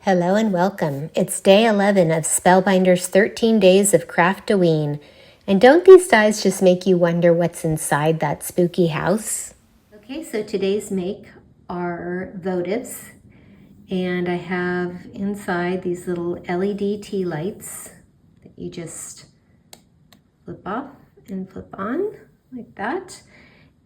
Hello and welcome. It's day 11 of Spellbinders 13 Days of Craftoween. And don't these dies just make you wonder what's inside that spooky house? Okay, so today's make are votives. And I have inside these little LED tea lights that you just flip off and flip on like that.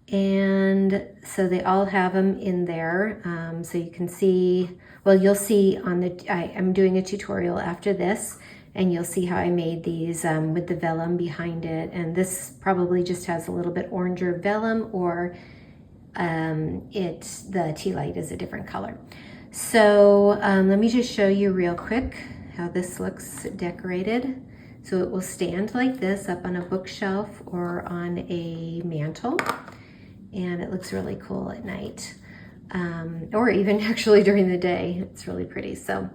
And so they all have them in there. So you can see, well, you'll see on the, I'm doing a tutorial after this, and you'll see how I made these with the vellum behind it. And this probably just has a little bit oranger vellum, or the tea light is a different color. So let me just show you real quick how this looks decorated. So it will stand like this up on a bookshelf or on a mantle. And it looks really cool at night, or even actually during the day. It's really pretty. So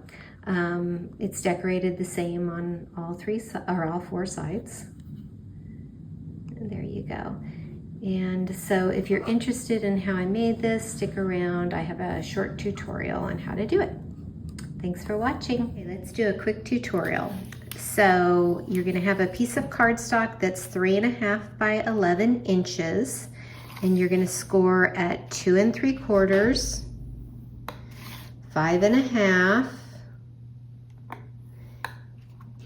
it's decorated the same on all four sides. And there you go. And so if you're interested in how I made this, stick around. I have a short tutorial on how to do it. Thanks for watching. Okay, let's do a quick tutorial. So you're gonna have a piece of cardstock that's 3.5 by 11 inches. And you're gonna score at 2 3/4, 5.5,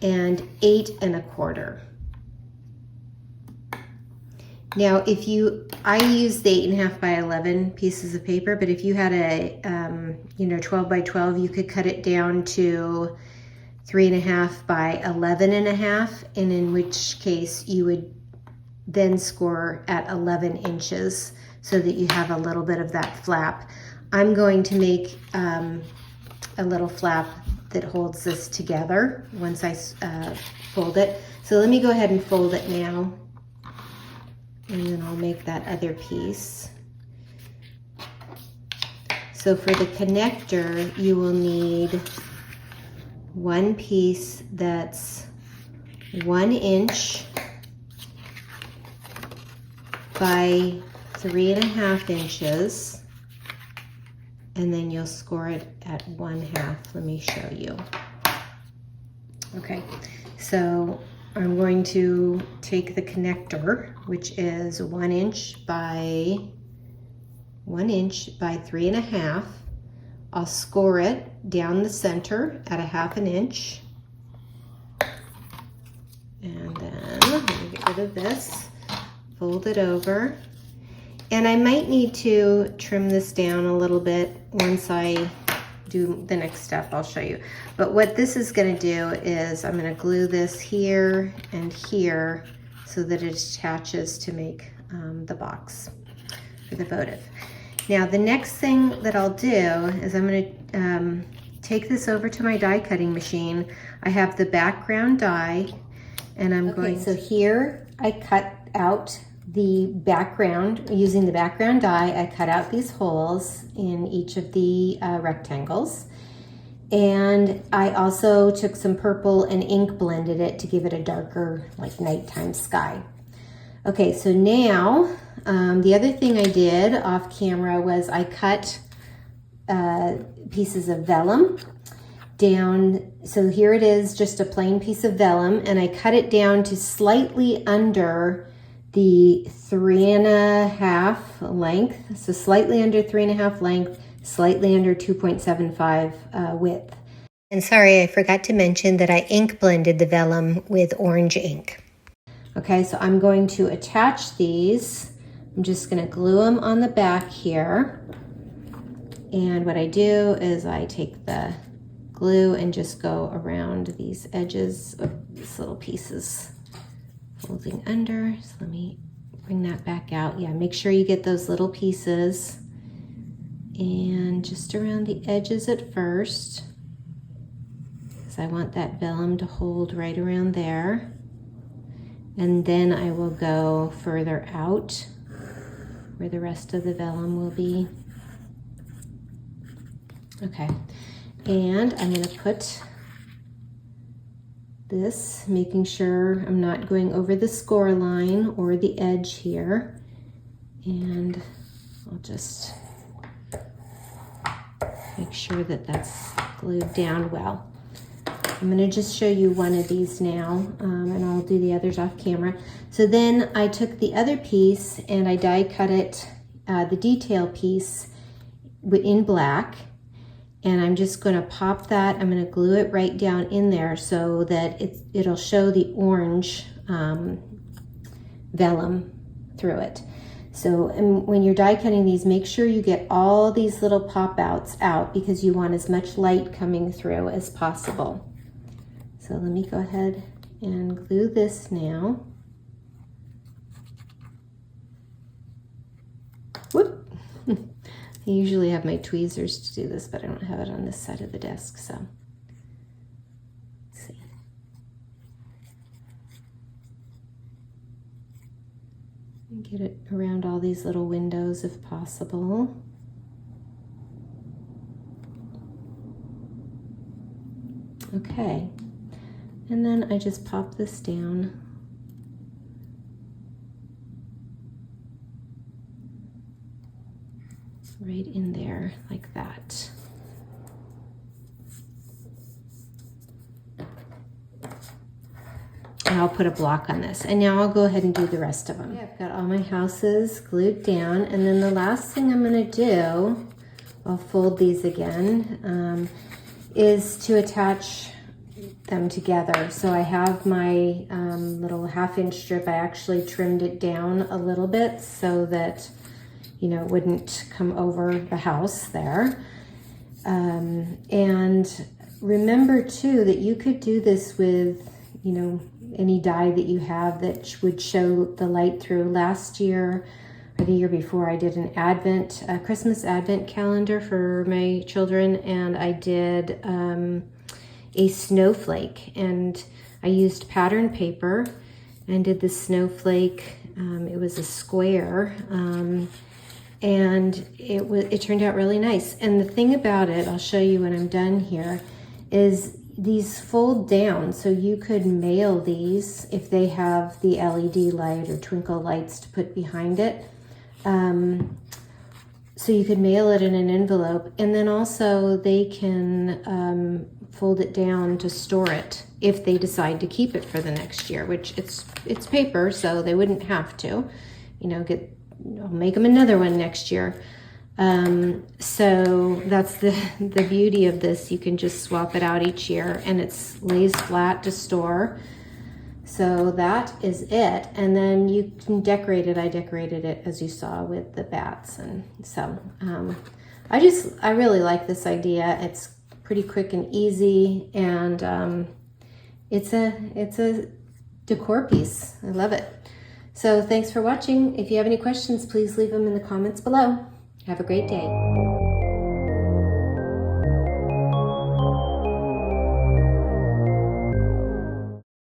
and 8 1/4. Now, I used the 8.5 by 11 pieces of paper, but if you had a 12 by 12, you could cut it down to 3.5 by 11.5, and in which case you would then score at 11 inches so that you have a little bit of that flap. I'm going to make a little flap that holds this together once I fold it. So let me go ahead and fold it now, and then I'll make that other piece. So for the connector, you will need one piece that's 1 inch by 3.5 inches, and then you'll score it at 1/2. Let me show you. Okay, so I'm going to take the connector, which is 1 inch by 3.5. I'll score it down the center at 1/2 inch, and then let me get rid of this. Fold it over, and I might need to trim this down a little bit once I do the next step. I'll show you. But what this is going to do is I'm going to glue this here and here so that it attaches to make the box for the votive. Now the next thing that I'll do is I'm going to take this over to my die cutting machine. I have the background die, and I'm going. So here I cut out the background. Using the background die, I cut out these holes in each of the rectangles. And I also took some purple and ink blended it to give it a darker, like nighttime sky. Okay, so now the other thing I did off camera was I cut pieces of vellum down. So here it is, just a plain piece of vellum, and I cut it down to slightly under the 3.5 length, so slightly under 3.5 length, slightly under 2.75 width. And sorry, I forgot to mention that I ink blended the vellum with orange ink. Okay, so I'm going to attach these. I'm just going to glue them on the back here. And what I do is I take the glue and just go around these edges of these little pieces. Folding under, so let me bring that back out. Yeah, make sure you get those little pieces, and just around the edges at first, because I want that vellum to hold right around there. And then I will go further out where the rest of the vellum will be. Okay, and I'm going to put this, making sure I'm not going over the score line or the edge here, and I'll just make sure that that's glued down well. I'm going to just show you one of these now, and I'll do the others off camera. So then I took the other piece and I die cut it, the detail piece in black, and I'm just going to pop that. I'm going to glue it right down in there so that it'll show the orange vellum through it. So when you're die cutting these, make sure you get all these little pop outs out because you want as much light coming through as possible. So let me go ahead and glue this now. Whoop! I usually have my tweezers to do this, but I don't have it on this side of the desk, so let's see. Get it around all these little windows if possible. Okay. And then I just pop this down. Right in there like that. And I'll put a block on this. And now I'll go ahead and do the rest of them. Okay, I've got all my houses glued down. And then the last thing I'm gonna do, I'll fold these again, is to attach them together. So I have my little 1/2-inch strip. I actually trimmed it down a little bit so that, you know, it wouldn't come over the house there. And remember too that you could do this with, you know, any die that you have that would show the light through. Last year or the year before, I did a Christmas Advent calendar for my children, and I did a snowflake, and I used pattern paper and did the snowflake. It was a square, and it turned out really nice. And the thing about it, I'll show you when I'm done here, is these fold down, so you could mail these if they have the LED light or twinkle lights to put behind it. So you could mail it in an envelope, and then also they can fold it down to store it if they decide to keep it for the next year, which it's paper, so they wouldn't have to, you know, I'll make them another one next year. So that's the beauty of this. You can just swap it out each year, and it lays flat to store. So that is it. And then you can decorate it. I decorated it, as you saw, with the bats. And so I really like this idea. It's pretty quick and easy, and it's a decor piece. I love it. So thanks for watching. If you have any questions, please leave them in the comments below. Have a great day.